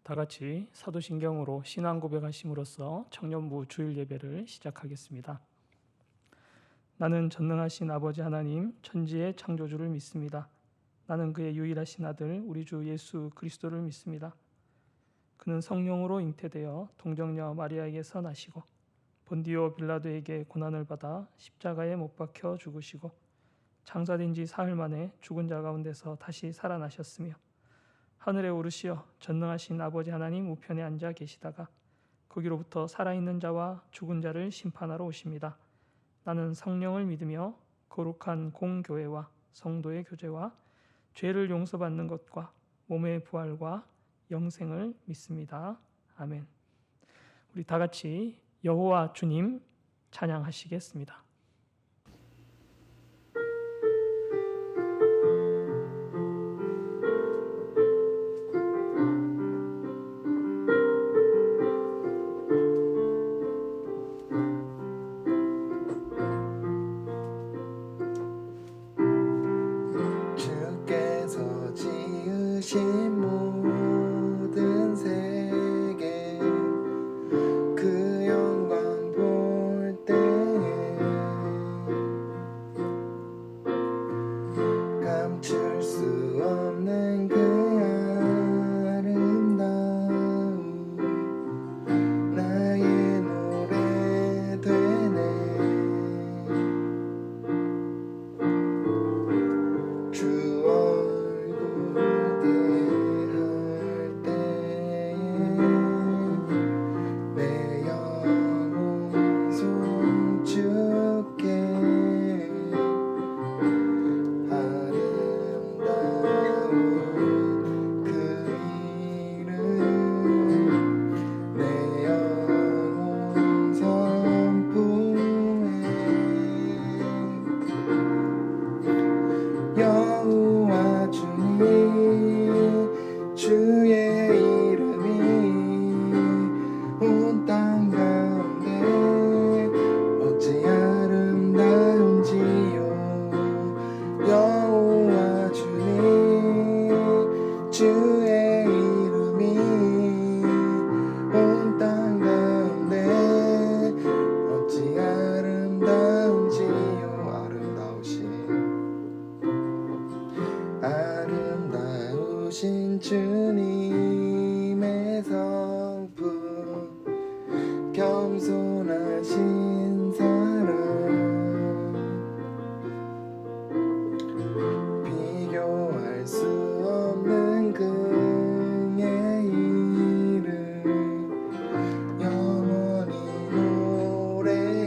다 같이 사도신경으로 신앙 고백하심으로써 청년부 주일 예배를 시작하겠습니다. 나는 전능하신 아버지 하나님 천지의 창조주를 믿습니다. 나는 그의 유일하신 아들 우리 주 예수 그리스도를 믿습니다. 그는 성령으로 잉태되어 동정녀 마리아에게서 나시고 본디오 빌라도에게 고난을 받아 십자가에 못 박혀 죽으시고 장사된 지 사흘 만에 죽은 자 가운데서 다시 살아나셨으며 하늘에 오르시어 전능하신 아버지 하나님 우편에 앉아 계시다가 거기로부터 살아있는 자와 죽은 자를 심판하러 오십니다. 나는 성령을 믿으며 거룩한 공교회와 성도의 교제와 죄를 용서받는 것과 몸의 부활과 영생을 믿습니다. 아멘. 우리 다 같이 여호와 주님 찬양하시겠습니다. 주께서 지으신 모든 세계 그 영광 볼 때에 감출 수 없는 그 아름다움 나의 노래 되네. 주 얼굴 대할 때에 내 영혼 손주께 아름다운 그 이름 내 영혼 선포해. 여호와 주님 주의 이름이 온 땅 가운데 어찌 아름다운지요. 여호와 주님 주의 이름이 온 땅 가운데 어찌 아름다운지요. 아름다우신 주님의 성품 겸손하신 사랑 비교할 수 없는 그의 이름 영원히 노래해.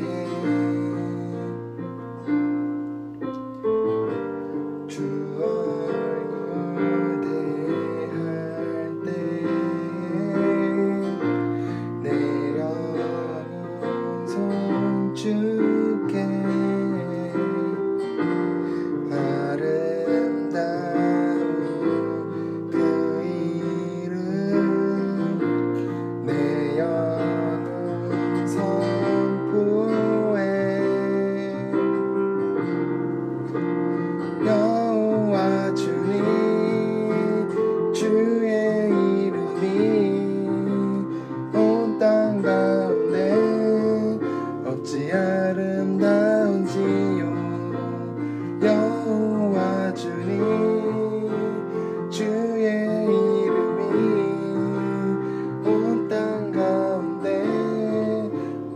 주 얼굴 대할 때에 내 영혼 손주께 아름다운 그 이름 내 영혼 선포해. 여호와 주님 주의 이름이 온 땅 가운데 어찌 아름다운지요. 여호와 주님 주의 이름이 온 땅 가운데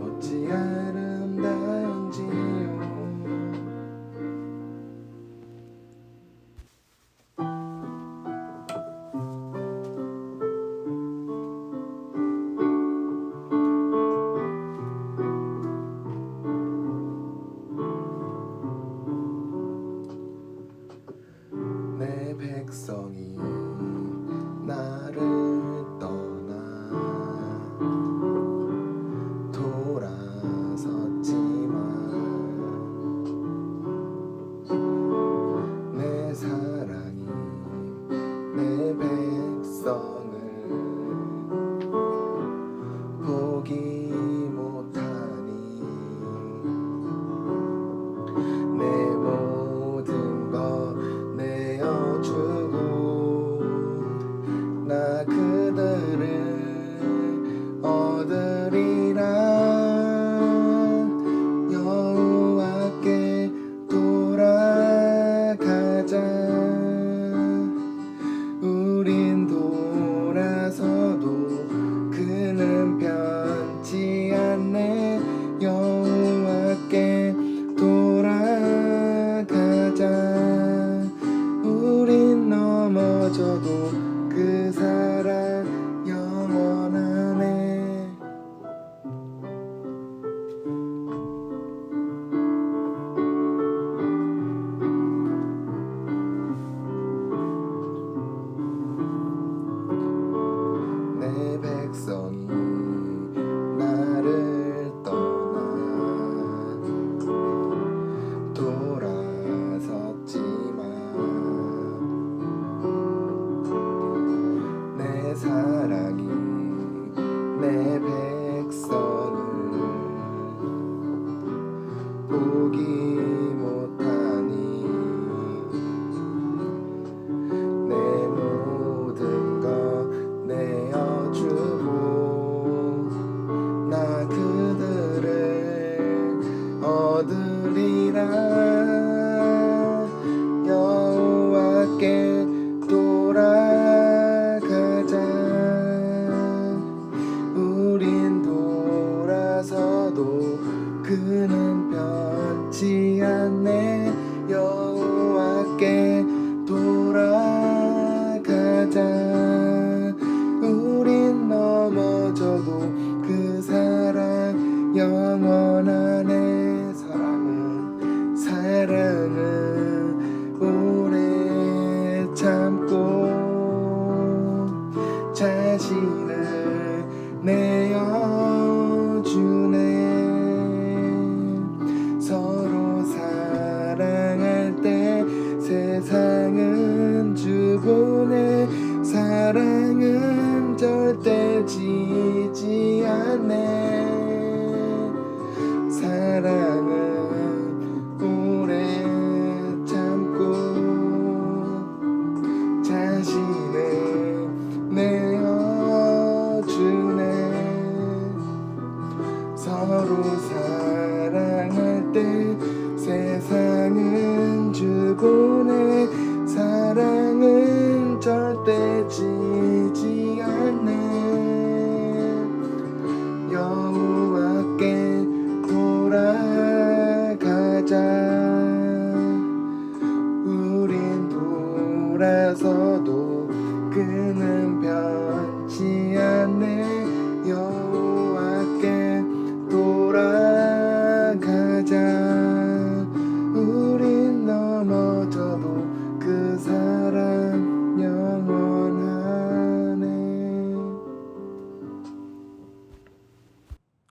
어찌 아름다운지요. 내 백성이 나를 떠나 돌아섰지만 내 사랑이 내 백성을 포기 못하니 내 모든 것 내어주고 나 그들을 자신을 내어주네. 서로 사랑할 때 세상은 주보네. 사랑은 절대 지지 않네. 사랑은 오래 참고 자신을 내어주네. 서로 사랑할 때 세상은 주보네. 사랑은 절대 지지 않네. 여호와께 돌아가자. 우린 돌아서도 그는 변치 않네. 여호와께 돌아가자. 우린 넘어져도 그 사랑 영원하네.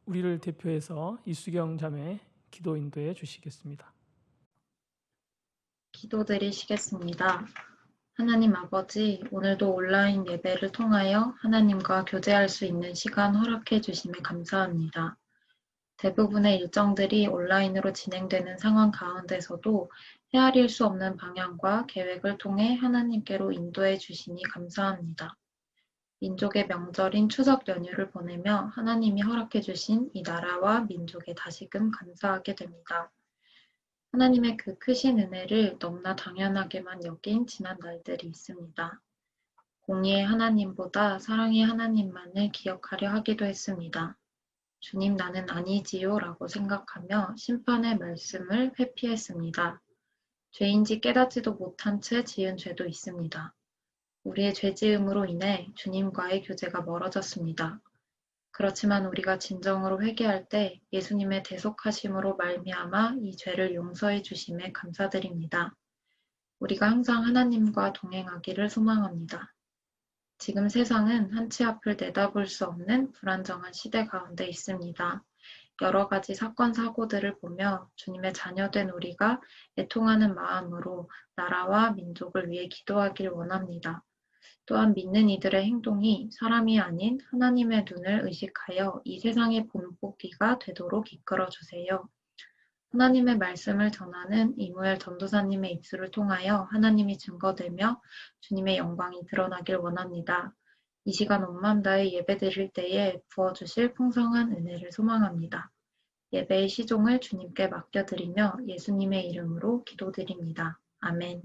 우리를 대표해서 이수경 자매 기도 인도해 주시겠습니다. 기도드리시겠습니다. 하나님 아버지, 오늘도 온라인 예배를 통하여 하나님과 교제할 수 있는 시간 허락해 주심에 감사합니다. 대부분의 일정들이 온라인으로 진행되는 상황 가운데서도 헤아릴 수 없는 방향과 계획을 통해 하나님께로 인도해 주시니 감사합니다. 민족의 명절인 추석 연휴를 보내며 하나님이 허락해 주신 이 나라와 민족에 다시금 감사하게 됩니다. 하나님의 그 크신 은혜를 너무나 당연하게만 여긴 지난 날들이 있습니다. 공의의 하나님보다 사랑의 하나님만을 기억하려 하기도 했습니다. 주님, 나는 아니지요 라고 생각하며 심판의 말씀을 회피했습니다. 죄인지 깨닫지도 못한 채 지은 죄도 있습니다. 우리의 죄지음으로 인해 주님과의 교제가 멀어졌습니다. 그렇지만 우리가 진정으로 회개할 때 예수님의 대속하심으로 말미암아 이 죄를 용서해 주심에 감사드립니다. 우리가 항상 하나님과 동행하기를 소망합니다. 지금 세상은 한치 앞을 내다볼 수 없는 불안정한 시대 가운데 있습니다. 여러 가지 사건, 사고들을 보며 주님의 자녀된 우리가 애통하는 마음으로 나라와 민족을 위해 기도하길 원합니다. 또한 믿는 이들의 행동이 사람이 아닌 하나님의 눈을 의식하여 이 세상의 본보기가 되도록 이끌어 주세요. 하나님의 말씀을 전하는 이무엘 전도사님의 입술을 통하여 하나님이 증거되며 주님의 영광이 드러나길 원합니다. 이 시간 온 마음 다해 예배 드릴 때에 부어주실 풍성한 은혜를 소망합니다. 예배의 시종을 주님께 맡겨드리며 예수님의 이름으로 기도드립니다. 아멘.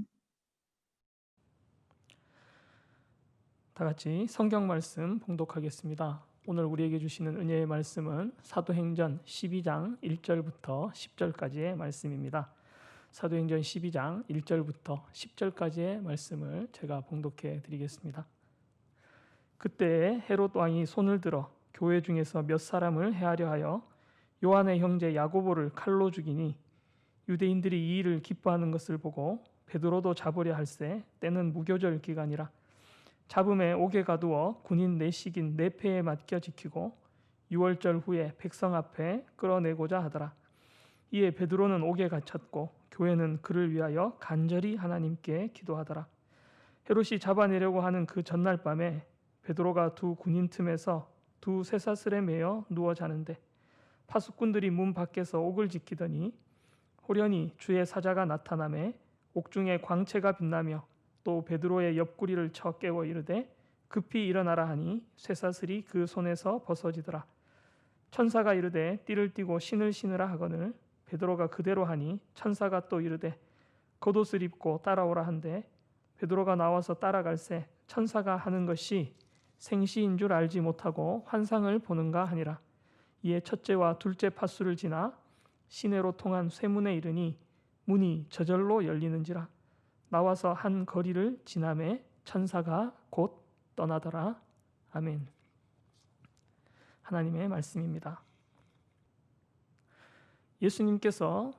다 같이 성경 말씀 봉독하겠습니다. 오늘 우리에게 주시는 은혜의 말씀은 사도행전 12장 1절부터 10절까지의 말씀입니다. 사도행전 12장 1절부터 10절까지의 말씀을 제가 봉독해 드리겠습니다. 그때 헤롯 왕이 손을 들어 교회 중에서 몇 사람을 해하려 하여 요한의 형제 야고보를 칼로 죽이니 유대인들이 이 일을 기뻐하는 것을 보고 베드로도 잡으려 할세 때는 무교절 기간이라 잡음에 옥에 가두어 군인 내식인 내패에 맡겨 지키고 6월절 후에 백성 앞에 끌어내고자 하더라. 이에 베드로는 옥에 갇혔고 교회는 그를 위하여 간절히 하나님께 기도하더라. 헤롯이 잡아내려고 하는 그 전날 밤에 베드로가 두 군인 틈에서 두 쇠사슬에 매여 누워 자는데 파수꾼들이 문 밖에서 옥을 지키더니 호련히 주의 사자가 나타나매 옥중에 광채가 빛나며 또 베드로의 옆구리를 쳐 깨워 이르되 급히 일어나라 하니 쇠사슬이 그 손에서 벗어지더라. 천사가 이르되 띠를 띠고 신을 신으라 하거늘 베드로가 그대로 하니 천사가 또 이르되 겉옷을 입고 따라오라 한데 베드로가 나와서 따라갈새 천사가 하는 것이 생시인 줄 알지 못하고 환상을 보는가 하니라. 이에 첫째와 둘째 파수를 지나 시내로 통한 쇠문에 이르니 문이 저절로 열리는지라. 나와서 한 거리를 지나매 천사가 곧 떠나더라. 아멘. 하나님의 말씀입니다. 예수님께서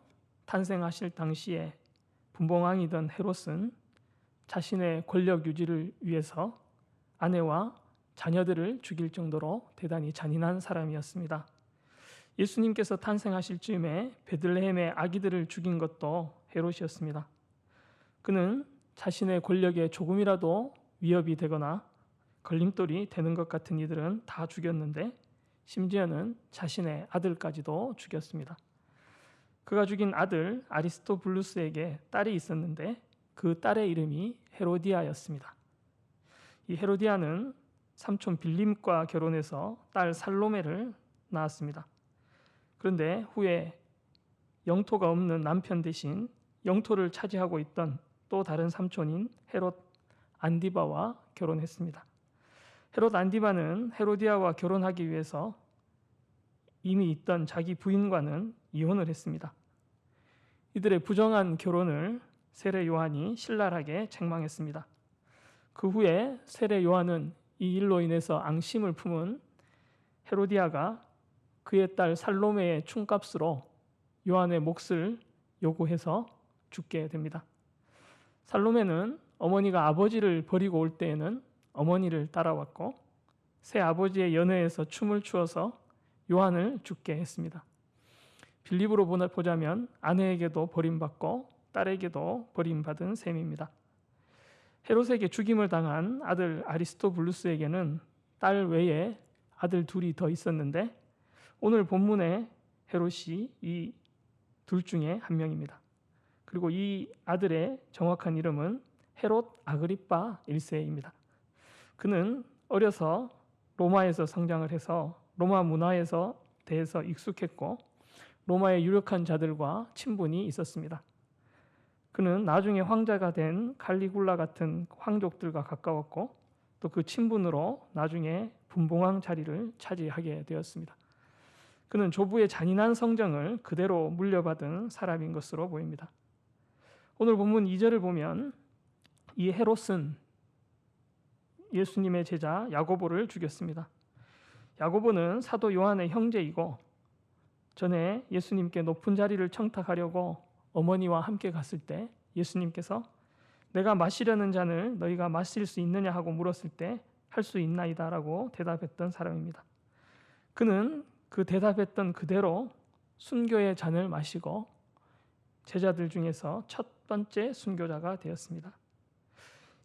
탄생하실 당시에 분봉왕이던 헤롯은 자신의 권력 유지를 위해서 아내와 자녀들을 죽일 정도로 대단히 잔인한 사람이었습니다. 예수님께서 탄생하실 즈음에 베들레헴의 아기들을 죽인 것도 헤롯이었습니다. 그는 자신의 권력에 조금이라도 위협이 되거나 걸림돌이 되는 것 같은 이들은 다 죽였는데 심지어는 자신의 아들까지도 죽였습니다. 그가 죽인 아들 아리스토블루스에게 딸이 있었는데 그 딸의 이름이 헤로디아였습니다. 이 헤로디아는 삼촌 빌림과 결혼해서 딸 살로메를 낳았습니다. 그런데 후에 영토가 없는 남편 대신 영토를 차지하고 있던 또 다른 삼촌인 헤롯 안디바와 결혼했습니다. 헤롯 안디바는 헤로디아와 결혼하기 위해서 이미 있던 자기 부인과는 이혼을 했습니다. 이들의 부정한 결혼을 세례 요한이 신랄하게 책망했습니다. 그 후에 세례 요한은 이 일로 인해서 앙심을 품은 헤로디아가 그의 딸 살로메의 춤값으로 요한의 몫을 요구해서 죽게 됩니다. 살로메는 어머니가 아버지를 버리고 올 때에는 어머니를 따라왔고 새 아버지의 연회에서 춤을 추어서 요한을 죽게 했습니다. 빌립으로 보자면 아내에게도 버림받고 딸에게도 버림받은 셈입니다. 헤롯에게 죽임을 당한 아들 아리스토블루스에게는 딸 외에 아들 둘이 더 있었는데 오늘 본문의 헤롯이 이 둘 중에 한 명입니다. 그리고 이 아들의 정확한 이름은 헤롯 아그리파 1세입니다. 그는 어려서 로마에서 성장을 해서 로마 문화에서 대해서 익숙했고 로마의 유력한 자들과 친분이 있었습니다. 그는 나중에 황제가 된 칼리굴라 같은 황족들과 가까웠고 또 그 친분으로 나중에 분봉왕 자리를 차지하게 되었습니다. 그는 조부의 잔인한 성정을 그대로 물려받은 사람인 것으로 보입니다. 오늘 본문 2절을 보면 이 헤롯은 예수님의 제자 야고보를 죽였습니다. 야고보는 사도 요한의 형제이고 전에 예수님께 높은 자리를 청탁하려고 어머니와 함께 갔을 때 예수님께서 내가 마시려는 잔을 너희가 마실 수 있느냐 하고 물었을 때 할 수 있나이다 라고 대답했던 사람입니다. 그는 그 대답했던 그대로 순교의 잔을 마시고 제자들 중에서 첫 번째 순교자가 되었습니다.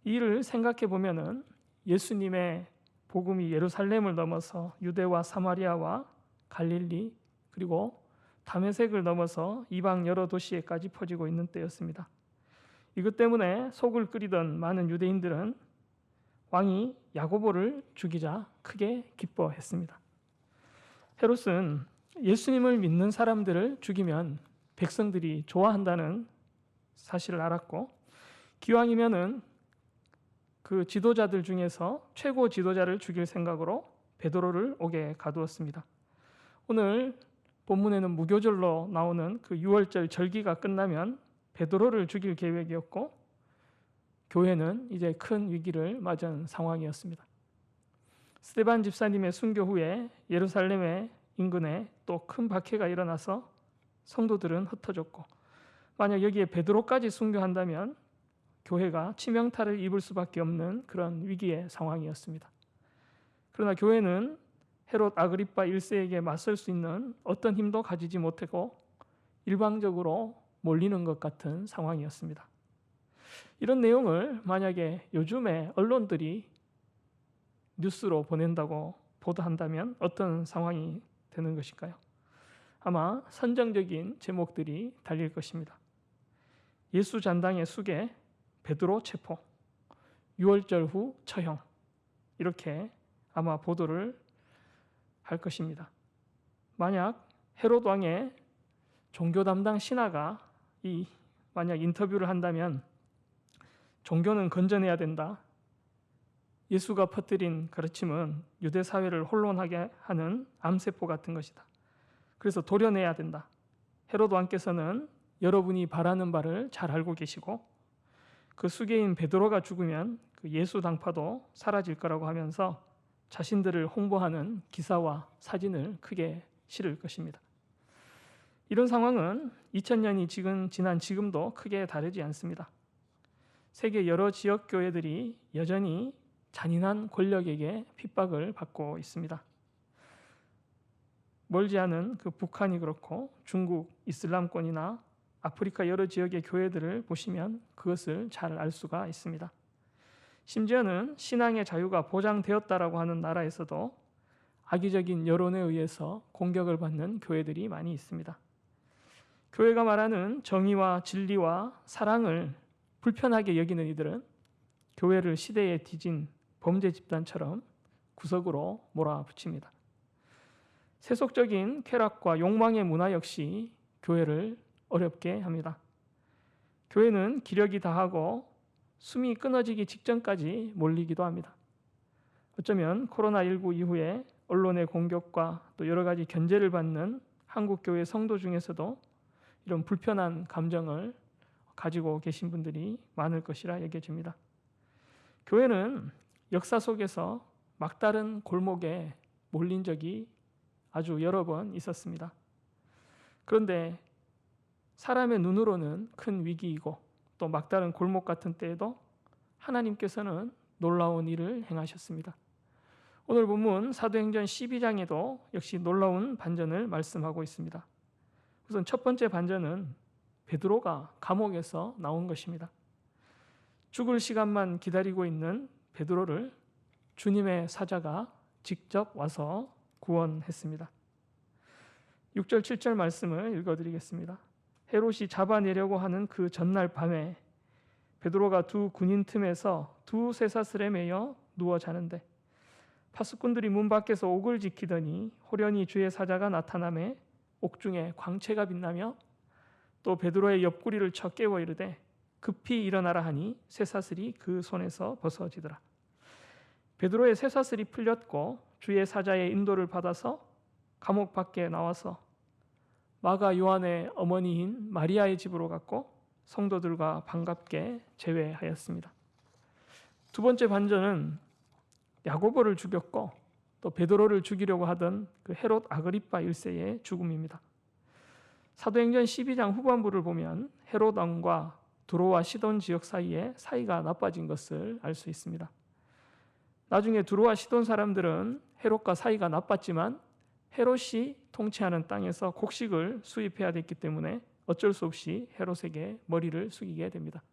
이 일을 생각해 보면은 예수님의 복음이 예루살렘을 넘어서 유대와 사마리아와 갈릴리 그리고 다메섹을 넘어서 이방 여러 도시에까지 퍼지고 있는 때였습니다. 이것 때문에 속을 끓이던 많은 유대인들은 왕이 야고보를 죽이자 크게 기뻐했습니다. 헤롯은 예수님을 믿는 사람들을 죽이면 백성들이 좋아한다는 사실을 알았고 기왕이면은 그 지도자들 중에서 최고 지도자를 죽일 생각으로 베드로를 옥에 가두었습니다. 오늘 본문에는 무교절로 나오는 그 6월절 절기가 끝나면 베드로를 죽일 계획이었고 교회는 이제 큰 위기를 맞은 상황이었습니다. 스데반 집사님의 순교 후에 예루살렘의 인근에 또 큰 박해가 일어나서 성도들은 흩어졌고 만약 여기에 베드로까지 순교한다면 교회가 치명타를 입을 수밖에 없는 그런 위기의 상황이었습니다. 그러나 교회는 헤롯 아그리파 1세에게 맞설 수 있는 어떤 힘도 가지지 못하고 일방적으로 몰리는 것 같은 상황이었습니다. 이런 내용을 만약에 요즘에 언론들이 뉴스로 보낸다고 보도한다면 어떤 상황이 되는 것일까요? 아마 선정적인 제목들이 달릴 것입니다. 예수 잔당의 수계, 베드로 체포, 6월절 후 처형 이렇게 아마 보도를 할 것입니다. 만약 헤롯 왕의 종교 담당 신하가 만약 인터뷰를 한다면 종교는 건져내야 된다. 예수가 퍼뜨린 가르침은 유대 사회를 혼돈하게 하는 암세포 같은 것이다. 그래서 도려내야 된다. 헤롯 왕께서는 여러분이 바라는 바를 잘 알고 계시고 그 수계인 베드로가 죽으면 그 예수 당파도 사라질 거라고 하면서 자신들을 홍보하는 기사와 사진을 크게 실을 것입니다. 이런 상황은 2000년이 지난 지금도 크게 다르지 않습니다. 세계 여러 지역 교회들이 여전히 잔인한 권력에게 핍박을 받고 있습니다. 멀지 않은 그 북한이 그렇고 중국 이슬람권이나 아프리카 여러 지역의 교회들을 보시면 그것을 잘 알 수가 있습니다. 심지어는 신앙의 자유가 보장되었다라고 하는 나라에서도 악의적인 여론에 의해서 공격을 받는 교회들이 많이 있습니다. 교회가 말하는 정의와 진리와 사랑을 불편하게 여기는 이들은 교회를 시대에 뒤진 범죄 집단처럼 구석으로 몰아붙입니다. 세속적인 쾌락과 욕망의 문화 역시 교회를 어렵게 합니다. 교회는 기력이 다하고 숨이 끊어지기 직전까지 몰리기도 합니다. 어쩌면 코로나19 이후에 언론의 공격과 또 여러 가지 견제를 받는 한국교회 성도 중에서도 이런 불편한 감정을 가지고 계신 분들이 많을 것이라 여겨집니다. 교회는 역사 속에서 막다른 골목에 몰린 적이 아주 여러 번 있었습니다. 그런데 사람의 눈으로는 큰 위기이고 또 막다른 골목 같은 때에도 하나님께서는 놀라운 일을 행하셨습니다. 오늘 본문 사도행전 12장에도 역시 놀라운 반전을 말씀하고 있습니다. 우선 첫 번째 반전은 베드로가 감옥에서 나온 것입니다. 죽을 시간만 기다리고 있는 베드로를 주님의 사자가 직접 와서 구원했습니다. 6절 7절 말씀을 읽어드리겠습니다. 헤롯이 잡아내려고 하는 그 전날 밤에 베드로가 두 군인 틈에서 두 쇠사슬에 매여 누워 자는데 파수꾼들이 문 밖에서 옥을 지키더니 호련히 주의 사자가 나타나매 옥중에 광채가 빛나며 또 베드로의 옆구리를 쳐 깨워 이르되 급히 일어나라 하니 쇠사슬이 그 손에서 벗어지더라. 베드로의 쇠사슬이 풀렸고 주의 사자의 인도를 받아서 감옥 밖에 나와서 마가 요한의 어머니인 마리아의 집으로 갔고 성도들과 반갑게 제외하였습니다. 두 번째 반전은 야고보를 죽였고 또 베드로를 죽이려고 하던 그 헤롯 아그리파 1세의 죽음입니다. 사도행전 12장 후반부를 보면 헤롯 왕과 두로와 시돈 지역 사이에 사이가 나빠진 것을 알 수 있습니다. 나중에 두로와 시돈 사람들은 헤롯과 사이가 나빴지만 헤롯이 통치하는 땅에서 곡식을 수입해야 됐기 때문에 어쩔 수 없이 헤롯에게 머리를 숙이게 됩니다.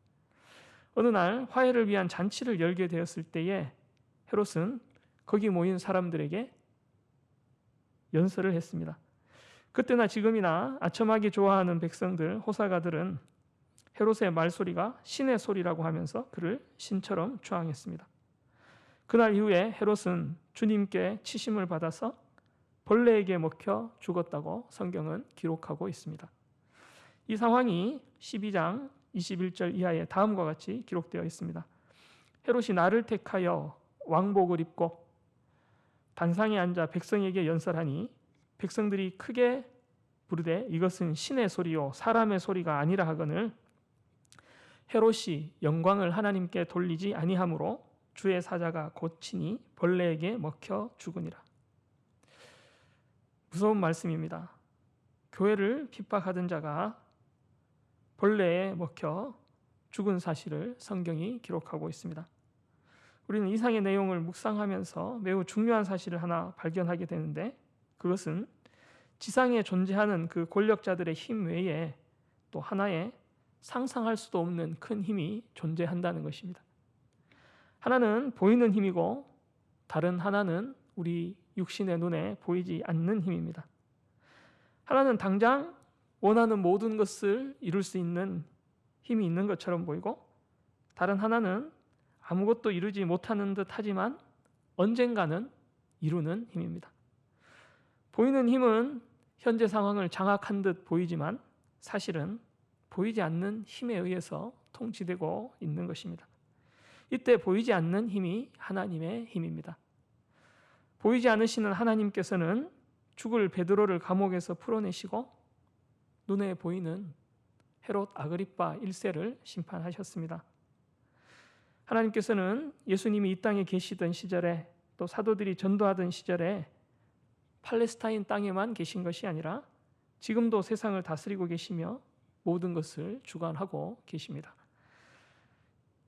어느 날 화해를 위한 잔치를 열게 되었을 때에 헤롯은 거기 모인 사람들에게 연설을 했습니다. 그때나 지금이나 아첨하기 좋아하는 백성들, 호사가들은 헤롯의 말소리가 신의 소리라고 하면서 그를 신처럼 추앙했습니다. 그날 이후에 헤롯은 주님께 치심을 받아서 벌레에게 먹혀 죽었다고 성경은 기록하고 있습니다. 이 상황이 12장 21절 이하에 다음과 같이 기록되어 있습니다. 헤롯이 나를 택하여 왕복을 입고 단상에 앉아 백성에게 연설하니 백성들이 크게 부르되 이것은 신의 소리요 사람의 소리가 아니라 하거늘 헤롯이 영광을 하나님께 돌리지 아니하므로 주의 사자가 고치니 벌레에게 먹혀 죽으니라. 무서운 말씀입니다. 교회를 핍박하던 자가 벌레에 먹혀 죽은 사실을 성경이 기록하고 있습니다. 우리는 이상의 내용을 묵상하면서 매우 중요한 사실을 하나 발견하게 되는데 그것은 지상에 존재하는 그 권력자들의 힘 외에 또 하나의 상상할 수도 없는 큰 힘이 존재한다는 것입니다. 하나는 보이는 힘이고 다른 하나는 우리 육신의 눈에 보이지 않는 힘입니다. 하나는 당장 원하는 모든 것을 이룰 수 있는 힘이 있는 것처럼 보이고 다른 하나는 아무것도 이루지 못하는 듯 하지만 언젠가는 이루는 힘입니다. 보이는 힘은 현재 상황을 장악한 듯 보이지만 사실은 보이지 않는 힘에 의해서 통치되고 있는 것입니다. 이때 보이지 않는 힘이 하나님의 힘입니다. 보이지 않으시는 하나님께서는 죽을 베드로를 감옥에서 풀어내시고 눈에 보이는 헤롯 아그리파 1세를 심판하셨습니다. 하나님께서는 예수님이 이 땅에 계시던 시절에 또 사도들이 전도하던 시절에 팔레스타인 땅에만 계신 것이 아니라 지금도 세상을 다스리고 계시며 모든 것을 주관하고 계십니다.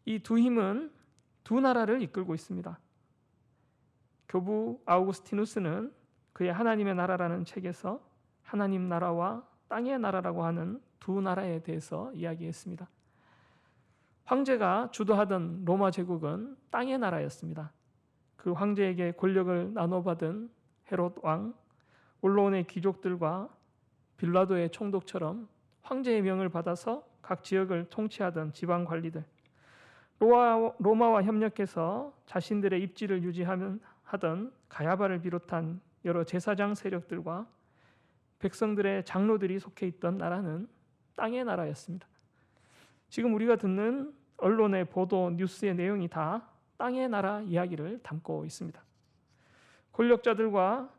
이 두 힘은 두 나라를 이끌고 있습니다. 교부 아우구스티누스는 그의 하나님의 나라라는 책에서 하나님 나라와 땅의 나라라고 하는 두 나라에 대해서 이야기했습니다. 황제가 주도하던 로마 제국은 땅의 나라였습니다. 그 황제에게 권력을 나눠받은 헤롯 왕, 올로온의 귀족들과 빌라도의 총독처럼 황제의 명을 받아서 각 지역을 통치하던 지방 관리들, 로마와 협력해서 자신들의 입지를 유지하던 가야바를 비롯한 여러 제사장 세력들과 백성들의 장로들이 속해 있던 나라는 땅의 나라였습니다. 지금 우리가 듣는 언론의 보도, 뉴스의 내용이 다 땅의 나라 이야기를 담고 있습니다. 권력자들과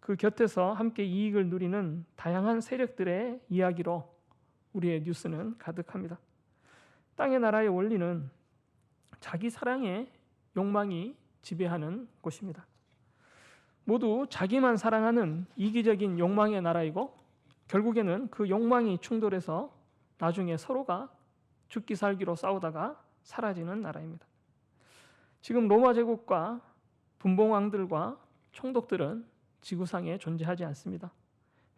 그 곁에서 함께 이익을 누리는 다양한 세력들의 이야기로 우리의 뉴스는 가득합니다. 땅의 나라의 원리는 자기 사랑의 욕망이 지배하는 곳입니다. 모두 자기만 사랑하는 이기적인 욕망의 나라이고 결국에는 그 욕망이 충돌해서 나중에 서로가 죽기 살기로 싸우다가 사라지는 나라입니다. 지금 로마 제국과 분봉왕들과 총독들은 지구상에 존재하지 않습니다.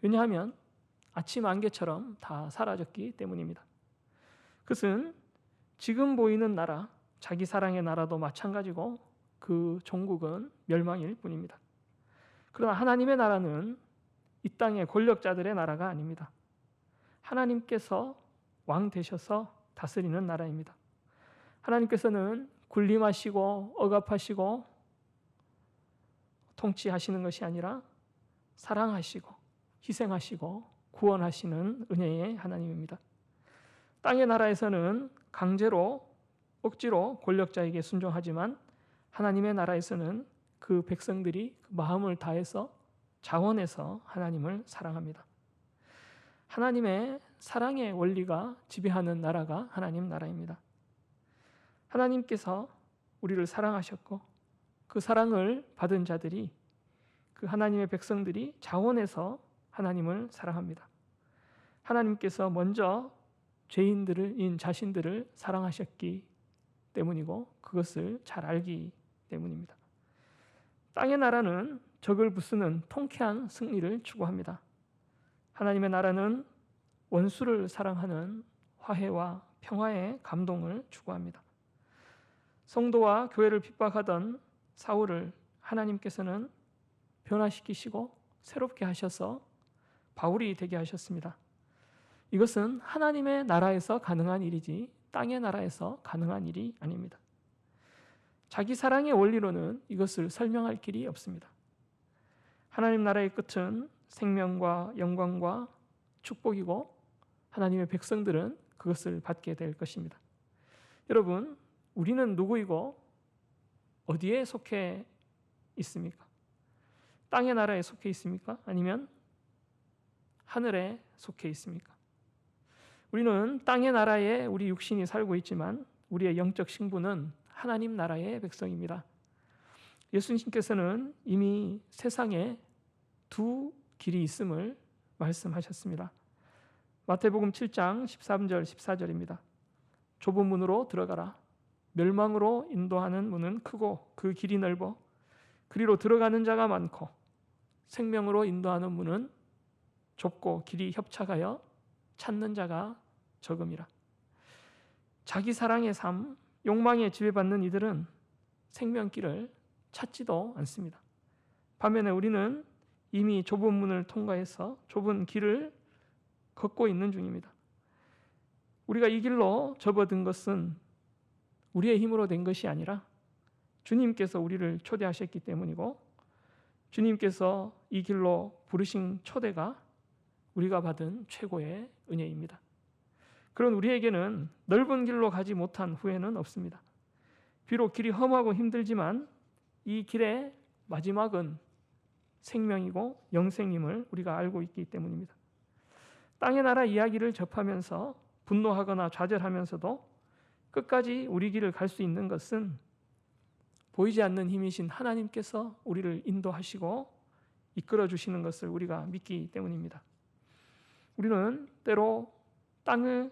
왜냐하면 아침 안개처럼 다 사라졌기 때문입니다. 그것은 지금 보이는 나라, 자기 사랑의 나라도 마찬가지고 그 종국은 멸망일 뿐입니다. 그러나 하나님의 나라는 이 땅의 권력자들의 나라가 아닙니다. 하나님께서 왕 되셔서 다스리는 나라입니다. 하나님께서는 군림하시고 억압하시고 통치하시는 것이 아니라 사랑하시고 희생하시고 구원하시는 은혜의 하나님입니다. 땅의 나라에서는 강제로 억지로 권력자에게 순종하지만 하나님의 나라에서는 그 백성들이 마음을 다해서 자원해서 하나님을 사랑합니다. 하나님의 사랑의 원리가 지배하는 나라가 하나님 나라입니다. 하나님께서 우리를 사랑하셨고 그 사랑을 받은 자들이, 그 하나님의 백성들이 자원해서 하나님을 사랑합니다. 하나님께서 먼저 죄인들인 자신들을 사랑하셨기 때문이고 그것을 잘 알기 때문입니다. 땅의 나라는 적을 부수는 통쾌한 승리를 추구합니다. 하나님의 나라는 원수를 사랑하는 화해와 평화의 감동을 추구합니다. 성도와 교회를 핍박하던 사울을 하나님께서는 변화시키시고 새롭게 하셔서 바울이 되게 하셨습니다. 이것은 하나님의 나라에서 가능한 일이지 땅의 나라에서 가능한 일이 아닙니다. 자기 사랑의 원리로는 이것을 설명할 길이 없습니다. 하나님 나라의 끝은 생명과 영광과 축복이고 하나님의 백성들은 그것을 받게 될 것입니다. 여러분, 우리는 누구이고 어디에 속해 있습니까? 땅의 나라에 속해 있습니까? 아니면 하늘에 속해 있습니까? 우리는 땅의 나라에 우리 육신이 살고 있지만 우리의 영적 신분은 하나님 나라의 백성입니다. 예수님께서는 이미 세상에 두 길이 있음을 말씀하셨습니다. 마태복음 7장 13절 14절입니다. 좁은 문으로 들어가라. 멸망으로 인도하는 문은 크고 그 길이 넓어 그리로 들어가는 자가 많고 생명으로 인도하는 문은 좁고 길이 협착하여 찾는 자가 적음이라. 자기 사랑의 삶, 욕망에 지배받는 이들은 생명길을 찾지도 않습니다. 반면에 우리는 이미 좁은 문을 통과해서 좁은 길을 걷고 있는 중입니다. 우리가 이 길로 접어든 것은 우리의 힘으로 된 것이 아니라 주님께서 우리를 초대하셨기 때문이고 주님께서 이 길로 부르신 초대가 우리가 받은 최고의 은혜입니다. 그런 우리에게는 넓은 길로 가지 못한 후회는 없습니다. 비록 길이 험하고 힘들지만 이 길의 마지막은 생명이고 영생임을 우리가 알고 있기 때문입니다. 땅의 나라 이야기를 접하면서 분노하거나 좌절하면서도 끝까지 우리 길을 갈 수 있는 것은 보이지 않는 힘이신 하나님께서 우리를 인도하시고 이끌어 주시는 것을 우리가 믿기 때문입니다. 우리는 때로 땅의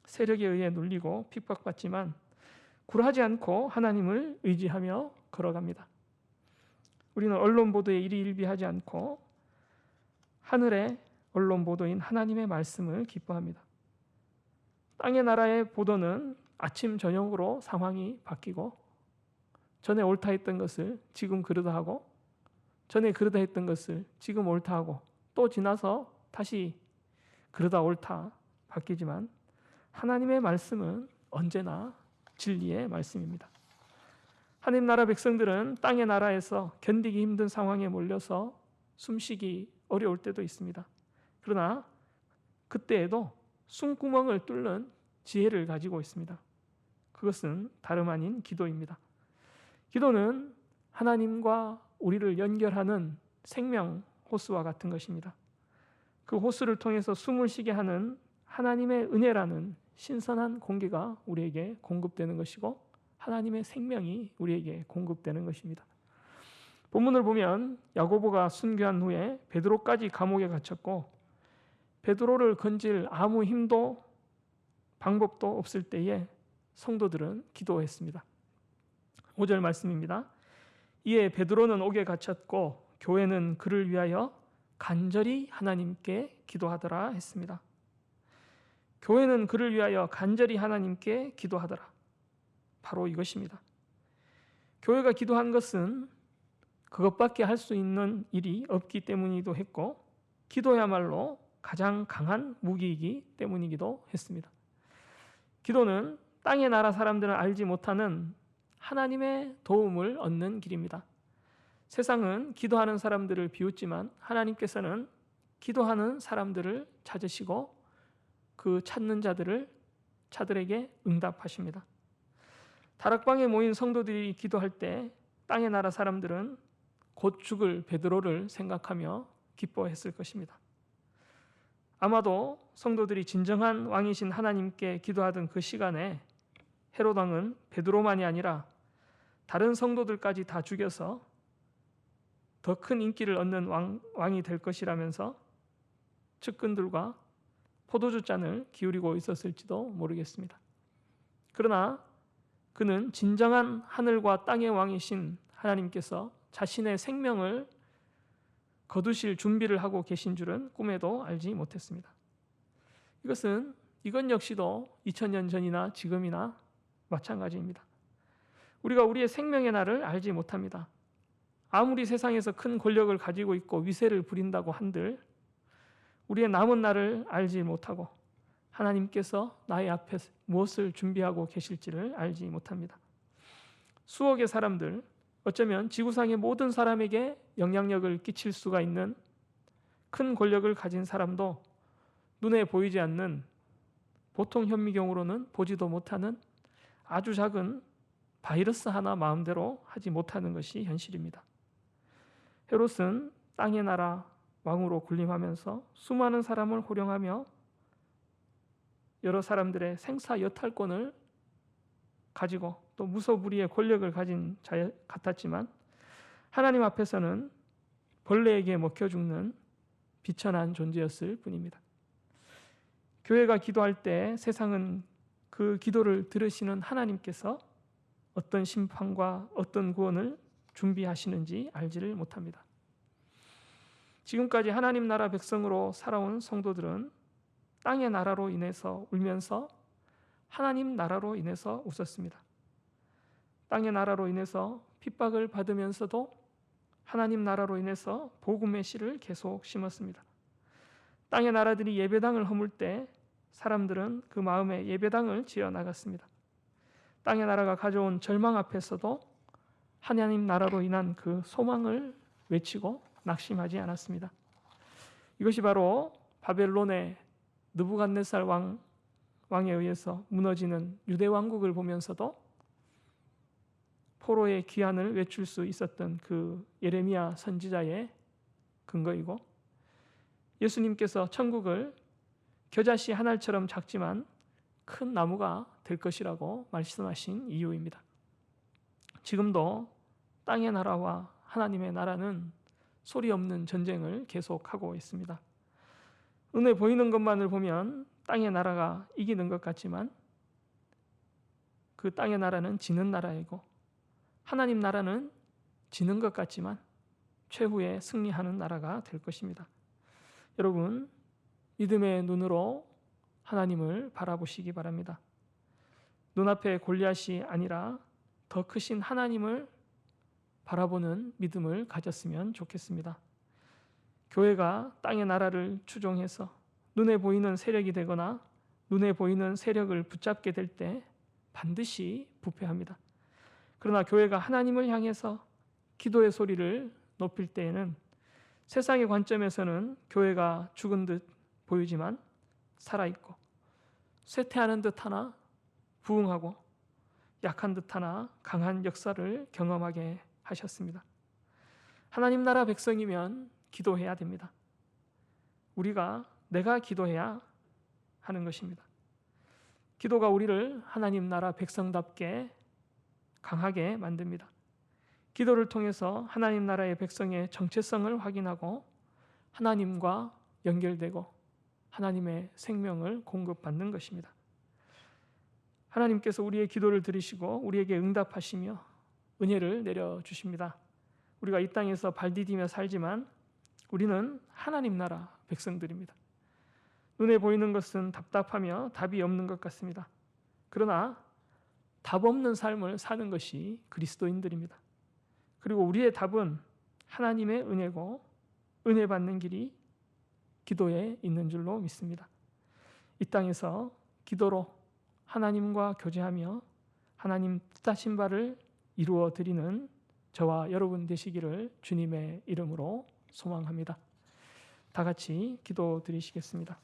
세력에 의해 눌리고 핍박받지만 굴하지 않고 하나님을 의지하며 걸어갑니다. 우리는 언론 보도에 일희일비하지 않고 하늘의 언론 보도인 하나님의 말씀을 기뻐합니다. 땅의 나라의 보도는 아침 저녁으로 상황이 바뀌고 전에 옳다 했던 것을 지금 그러다 하고 전에 그러다 했던 것을 지금 옳다 하고 또 지나서 다시 그러다 옳다 바뀌지만 하나님의 말씀은 언제나 진리의 말씀입니다. 하나님 나라 백성들은 땅의 나라에서 견디기 힘든 상황에 몰려서 숨쉬기 어려울 때도 있습니다. 그러나 그때에도 숨구멍을 뚫는 지혜를 가지고 있습니다. 그것은 다름 아닌 기도입니다. 기도는 하나님과 우리를 연결하는 생명 호수와 같은 것입니다. 그 호수를 통해서 숨을 쉬게 하는 하나님의 은혜라는 신선한 공기가 우리에게 공급되는 것이고 하나님의 생명이 우리에게 공급되는 것입니다. 본문을 보면 야고보가 순교한 후에 베드로까지 감옥에 갇혔고 베드로를 건질 아무 힘도 방법도 없을 때에 성도들은 기도했습니다. 5절 말씀입니다. 이에 베드로는 옥에 갇혔고 교회는 그를 위하여 간절히 하나님께 기도하더라 했습니다. 교회는 그를 위하여 간절히 하나님께 기도하더라. 바로 이것입니다. 교회가 기도한 것은 그것밖에 할 수 있는 일이 없기 때문이기도 했고 기도야말로 가장 강한 무기이기 때문이기도 했습니다. 기도는 땅의 나라 사람들은 알지 못하는 하나님의 도움을 얻는 길입니다. 세상은 기도하는 사람들을 비웃지만 하나님께서는 기도하는 사람들을 찾으시고 그 찾는 자들에게 응답하십니다. 다락방에 모인 성도들이 기도할 때 땅의 나라 사람들은 곧 죽을 베드로를 생각하며 기뻐했을 것입니다. 아마도 성도들이 진정한 왕이신 하나님께 기도하던 그 시간에 헤롯 왕은 베드로만이 아니라 다른 성도들까지 다 죽여서 더 큰 인기를 얻는 왕이 될 것이라면서 측근들과 포도주 잔을 기울이고 있었을지도 모르겠습니다. 그러나 그는 진정한 하늘과 땅의 왕이신 하나님께서 자신의 생명을 거두실 준비를 하고 계신 줄은 꿈에도 알지 못했습니다. 이건 역시도 2000년 전이나 지금이나 마찬가지입니다. 우리가 우리의 생명의 날을 알지 못합니다. 아무리 세상에서 큰 권력을 가지고 있고 위세를 부린다고 한들 우리의 남은 날을 알지 못하고 하나님께서 나의 앞에 무엇을 준비하고 계실지를 알지 못합니다. 수억의 사람들, 어쩌면 지구상의 모든 사람에게 영향력을 끼칠 수가 있는 큰 권력을 가진 사람도 눈에 보이지 않는 보통 현미경으로는 보지도 못하는 아주 작은 바이러스 하나 마음대로 하지 못하는 것이 현실입니다. 헤롯은 땅의 나라 왕으로 군림하면서 수많은 사람을 호령하며 여러 사람들의 생사 여탈권을 가지고 또 무소불위의 권력을 가진 자 같았지만 하나님 앞에서는 벌레에게 먹혀 죽는 비천한 존재였을 뿐입니다. 교회가 기도할 때 세상은 그 기도를 들으시는 하나님께서 어떤 심판과 어떤 구원을 준비하시는지 알지를 못합니다. 지금까지 하나님 나라 백성으로 살아온 성도들은 땅의 나라로 인해서 울면서 하나님 나라로 인해서 웃었습니다. 땅의 나라로 인해서 핍박을 받으면서도 하나님 나라로 인해서 복음의 씨를 계속 심었습니다. 땅의 나라들이 예배당을 허물 때 사람들은 그 마음에 예배당을 지어 나갔습니다. 땅의 나라가 가져온 절망 앞에서도 하나님 나라로 인한 그 소망을 외치고 낙심하지 않았습니다. 이것이 바로 바벨론의 느부갓네살 왕에 의해서 무너지는 유대 왕국을 보면서도 포로의 귀환을 외칠 수 있었던 그 예레미야 선지자의 근거이고 예수님께서 천국을 겨자씨 한 알처럼 작지만 큰 나무가 될 것이라고 말씀하신 이유입니다. 지금도 땅의 나라와 하나님의 나라는 소리 없는 전쟁을 계속하고 있습니다. 눈에 보이는 것만을 보면 땅의 나라가 이기는 것 같지만 그 땅의 나라는 지는 나라이고 하나님 나라는 지는 것 같지만 최후에 승리하는 나라가 될 것입니다. 여러분, 믿음의 눈으로 하나님을 바라보시기 바랍니다. 눈앞에 골리앗이 아니라 더 크신 하나님을 바라보는 믿음을 가졌으면 좋겠습니다. 교회가 땅의 나라를 추종해서 눈에 보이는 세력이 되거나 눈에 보이는 세력을 붙잡게 될 때 반드시 부패합니다. 그러나 교회가 하나님을 향해서 기도의 소리를 높일 때에는 세상의 관점에서는 교회가 죽은 듯 보이지만 살아있고, 쇠퇴하는 듯 하나 부흥하고, 약한 듯 하나 강한 역사를 경험하게 하셨습니다. 하나님 나라 백성이면 기도해야 됩니다. 내가 기도해야 하는 것입니다. 기도가 우리를 하나님 나라 백성답게 강하게 만듭니다. 기도를 통해서 하나님 나라의 백성의 정체성을 확인하고 하나님과 연결되고 하나님의 생명을 공급받는 것입니다. 하나님께서 우리의 기도를 들으시고 우리에게 응답하시며 은혜를 내려주십니다. 우리가 이 땅에서 발디디며 살지만 우리는 하나님 나라 백성들입니다. 눈에 보이는 것은 답답하며 답이 없는 것 같습니다. 그러나 답 없는 삶을 사는 것이 그리스도인들입니다. 그리고 우리의 답은 하나님의 은혜고, 은혜 받는 길이 기도에 있는 줄로 믿습니다. 이 땅에서 기도로 하나님과 교제하며 하나님 뜻하신 바를 이루어 드리는 저와 여러분 되시기를 주님의 이름으로 소망합니다. 다 같이 기도 드리시겠습니다.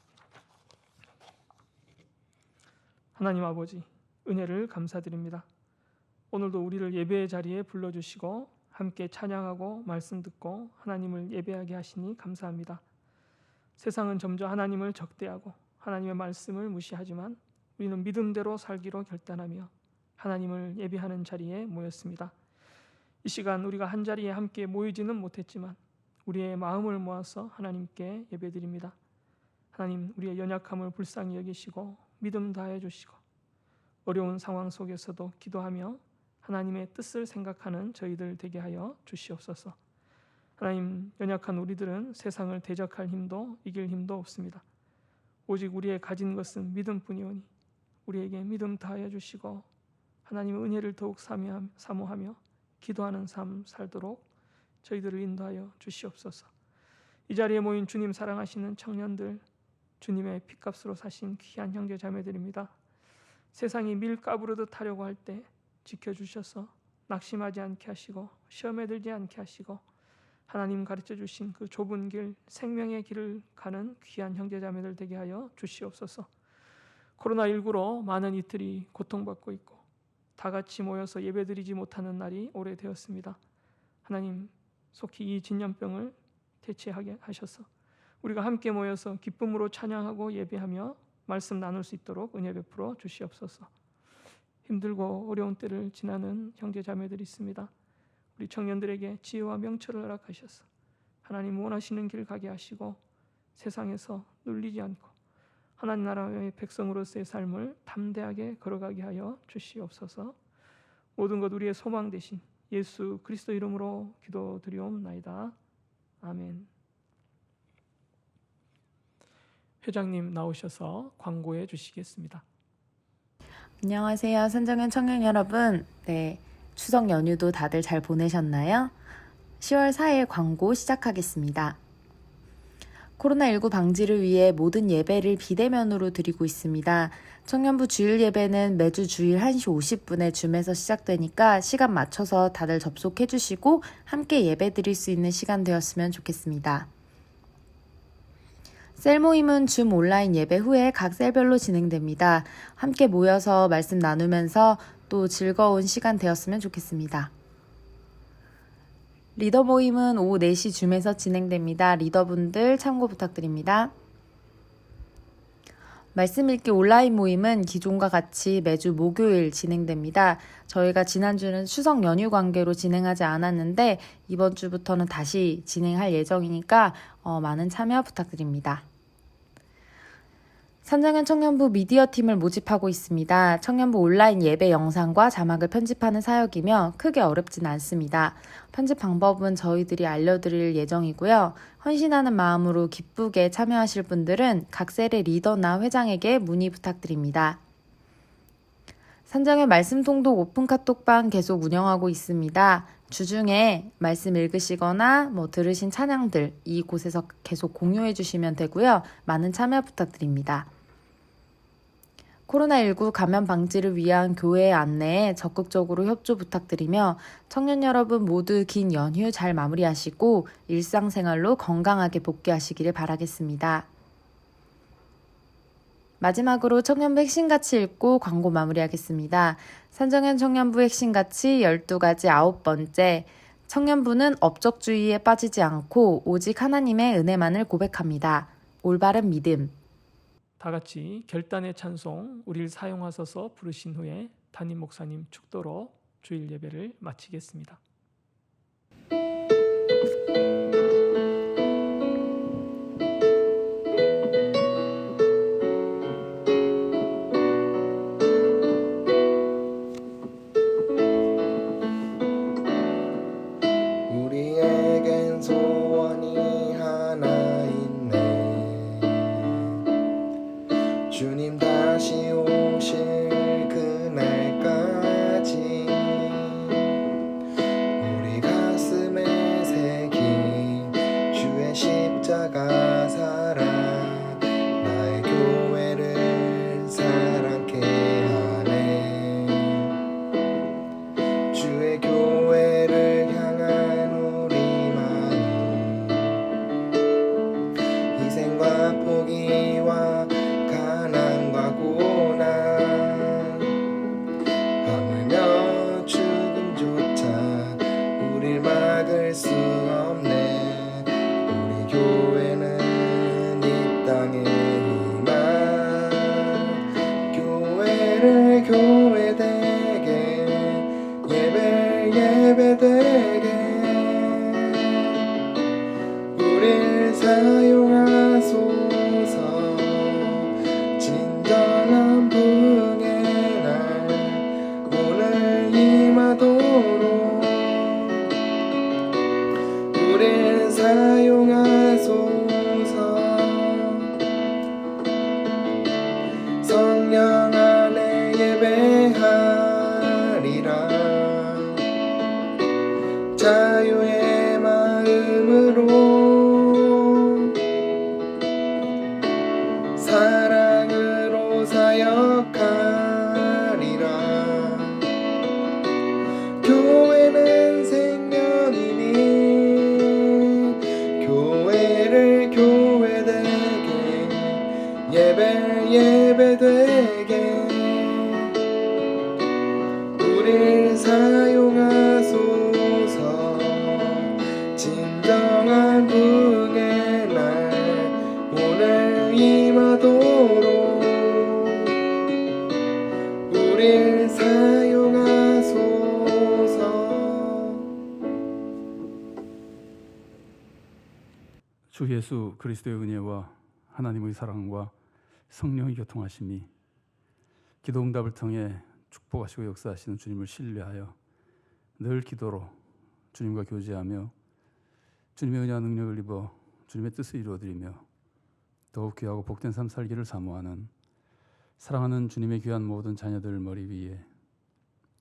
하나님 아버지, 은혜를 감사드립니다. 오늘도 우리를 예배의 자리에 불러주시고 함께 찬양하고 말씀 듣고 하나님을 예배하게 하시니 감사합니다. 세상은 점점 하나님을 적대하고 하나님의 말씀을 무시하지만 우리는 믿음대로 살기로 결단하며 하나님을 예배하는 자리에 모였습니다. 이 시간 우리가 한 자리에 함께 모이지는 못했지만 우리의 마음을 모아서 하나님께 예배드립니다. 하나님, 우리의 연약함을 불쌍히 여기시고 믿음 다해 주시고 어려운 상황 속에서도 기도하며 하나님의 뜻을 생각하는 저희들 되게 하여 주시옵소서. 하나님, 연약한 우리들은 세상을 대적할 힘도 이길 힘도 없습니다. 오직 우리의 가진 것은 믿음뿐이오니 우리에게 믿음 다하여 주시고 하나님의 은혜를 더욱 사모하며 기도하는 삶 살도록 저희들을 인도하여 주시옵소서. 이 자리에 모인 주님 사랑하시는 청년들, 주님의 핏값으로 사신 귀한 형제 자매들입니다. 세상이 밀 까부르듯 하려고 할 때 지켜주셔서 낙심하지 않게 하시고 시험에 들지 않게 하시고 하나님 가르쳐 주신 그 좁은 길, 생명의 길을 가는 귀한 형제 자매들 되게 하여 주시옵소서. 코로나19로 많은 이들이 고통받고 있고 다 같이 모여서 예배드리지 못하는 날이 오래되었습니다. 하나님, 속히 이 진연병을 대체하게 하셔서 우리가 함께 모여서 기쁨으로 찬양하고 예배하며 말씀 나눌 수 있도록 은혜 베풀어 주시옵소서. 힘들고 어려운 때를 지나는 형제 자매들이 있습니다. 우리 청년들에게 지혜와 명철을 허락하셔서 하나님 원하시는 길 가게 하시고 세상에서 눌리지 않고 하나님 나라의 백성으로서의 삶을 담대하게 걸어가게 하여 주시옵소서. 모든 것 우리의 소망 되신 예수 그리스도 이름으로 기도드리옵나이다. 아멘. 회장님 나오셔서 광고해 주시겠습니다. 안녕하세요. 산정현 청년 여러분. 네, 추석 연휴도 다들 잘 보내셨나요? 10월 4일 광고 시작하겠습니다. 코로나19 방지를 위해 모든 예배를 비대면으로 드리고 있습니다. 청년부 주일 예배는 매주 주일 1시 50분에 줌에서 시작되니까 시간 맞춰서 다들 접속해 주시고 함께 예배 드릴 수 있는 시간 되었으면 좋겠습니다. 셀 모임은 줌 온라인 예배 후에 각 셀별로 진행됩니다. 함께 모여서 말씀 나누면서 또 즐거운 시간 되었으면 좋겠습니다. 리더 모임은 오후 4시 줌에서 진행됩니다. 리더분들 참고 부탁드립니다. 말씀 읽기 온라인 모임은 기존과 같이 매주 목요일 진행됩니다. 저희가 지난주는 추석 연휴 관계로 진행하지 않았는데 이번 주부터는 다시 진행할 예정이니까 많은 참여 부탁드립니다. 산정현 청년부 미디어 팀을 모집하고 있습니다. 청년부 온라인 예배 영상과 자막을 편집하는 사역이며 크게 어렵진 않습니다. 편집 방법은 저희들이 알려드릴 예정이고요. 헌신하는 마음으로 기쁘게 참여하실 분들은 각 셀의 리더나 회장에게 문의 부탁드립니다. 산정현 말씀 통독 오픈 카톡방 계속 운영하고 있습니다. 주중에 말씀 읽으시거나 들으신 찬양들 이곳에서 계속 공유해 주시면 되고요. 많은 참여 부탁드립니다. 코로나19 감염 방지를 위한 교회 안내에 적극적으로 협조 부탁드리며 청년 여러분 모두 긴 연휴 잘 마무리하시고 일상생활로 건강하게 복귀하시기를 바라겠습니다. 마지막으로 청년부 핵심가치 읽고 광고 마무리하겠습니다. 산정현 청년부 핵심가치 12가지 9번째, 청년부는 업적주의에 빠지지 않고 오직 하나님의 은혜만을 고백합니다. 올바른 믿음. 다 같이 결단의 찬송 우리를 사용하소서 부르신 후에 담임 목사님 축도로 주일 예배를 마치겠습니다. 우리에겐 소원이 하나 있네. 주님 다시 오실 그날까지 우리 가슴에 새긴 주의 십자가 사랑 나의 교회를 사랑케 하네. 주의 교회를 향한 우리 마음 희생과 포기와 가난과 고난 하물며 죽음조차 우릴 막을 수 없네. 우리 교회는 이 땅의 희망 교회를 교회되게 예배되게 우릴 사용하소서. 진정한 부흥의 날 오늘 임하도록 우릴 사용하소서. 성령 안에 예배하리라. 자유의 마음으로 사랑으로 사역하리라. 교회는 생명이니 교회를 교회되게 예배되게 우릴 사용하소서. 진정한 부흥의 날 오늘 임하도록 우릴 사용하소서. 주 예수 그리스도의 은혜와 하나님의 사랑과 성령의 교통하심이 기도 응답을 통해 축복하시고 역사하시는 주님을 신뢰하여 늘 기도로 주님과 교제하며 주님의 은혜와 능력을 입어 주님의 뜻을 이루어드리며 더욱 귀하고 복된 삶 살기를 사모하는 사랑하는 주님의 귀한 모든 자녀들 머리 위에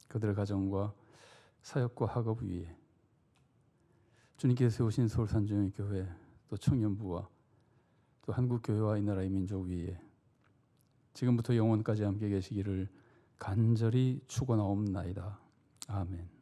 그들의 가정과 사역과 학업 위에 주님께서 세우신 서울산정교회 또 청년부와 또 한국교회와 이 나라의 민족 위에 지금부터 영원까지 함께 계시기를 간절히 축원하옵나이다. 아멘.